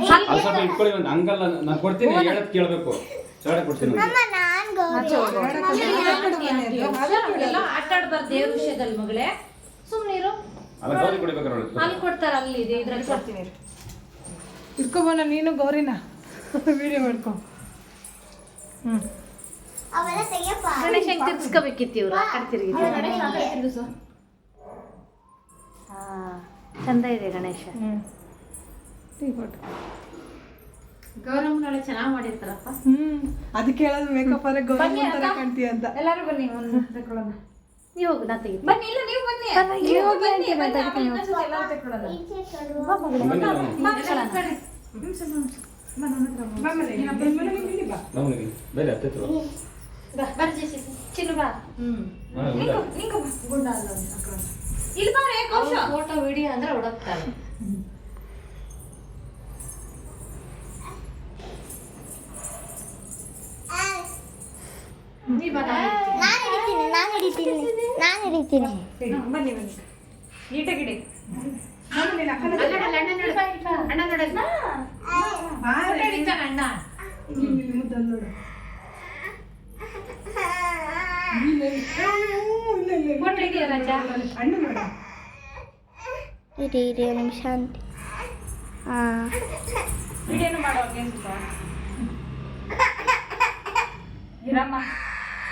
ಸ್ವಲ್ಪ ಇಟ್ಕೊಳ್ಳಿ. ಒಂದು ಹಂಗಲ್ಲ, ನಾನು ಕೊಡ್ತೀನಿ, ಹೇಳೋದು ಕೇಳಬೇಕು. ಚೋಡ ಕೊಡ್ತೀನಿ. ಆಟ ಆಡ್ಬಾರ್ದು ದೇವ್ರ ವಿಷಯದಲ್ಲಿ ಮಗಳೇ, ಸುಮ್ಮನಿರು. ಅಲ್ಲ ಗೌರಿ ಕೊಡ್ಬೇಕಾರೆ ಅಲ್ಲಿ ಕೊಡ್ತಾರ, ಅಲ್ಲಿ ಇದೆ ಇದ್ರಲ್ಲಿ ಕೊಡ್ತೀನಿ. ಇಟ್ಕೊಬೋಣ ನೀನು ಗೌರಿನ ವಿಡಿಯೋ ಮಾಡ್ಕೊ. ಗಣೇಶ ಹೆಂಗ್ ತಿರ್ಗಿಸ್ಕೋಬೇಕಿತ್ತು ಇವ್ರು, ಆ ಕಡೆ ತಿರುಗಿದ್ರು. ಚಂದ ಇದೆ ಗಣೇಶ. ಗೌರಮ್ಮನೊಳ್ಳೆ ಚೆನ್ನಾಗಿ ಮಾಡಿರ್ತಾರಪ್ಪ. ಅದಕ್ಕೆ ಹೇಳೋದು ಮೇಕಪ್ ಆದ್ರೆ ಗೌರಮ್ಮ ತರ ಕಾಣ್ತೀಯ ಅಂತ. ಎಲ್ಲರೂ ಬನ್ನಿ, ಒಂದು ತಗೊಳ್ಳೋಣ. ನೀವು ಹೋಗಿ, ನಾ ತೆಗಿತೀನಿ. ಬನ್ನಿ, ಇಲ್ಲ ನೀವು ಬನ್ನಿ. ಫೋಟೋ ವಿಡಿಯೋ ಅಂದ್ರೆ ಹುಡುಕ್ತಾರೆ. ಬನ್ನಿ ನೀಟಾಗಿಡಿ. ಅಣ್ಣ ನೋಡಲ್ಲ, ಅಣ್ಣ ಶಾಂತಿ ವಿಡಿಯೋನು ಮಾಡುವಾಗ ಇರಮ್ಮ.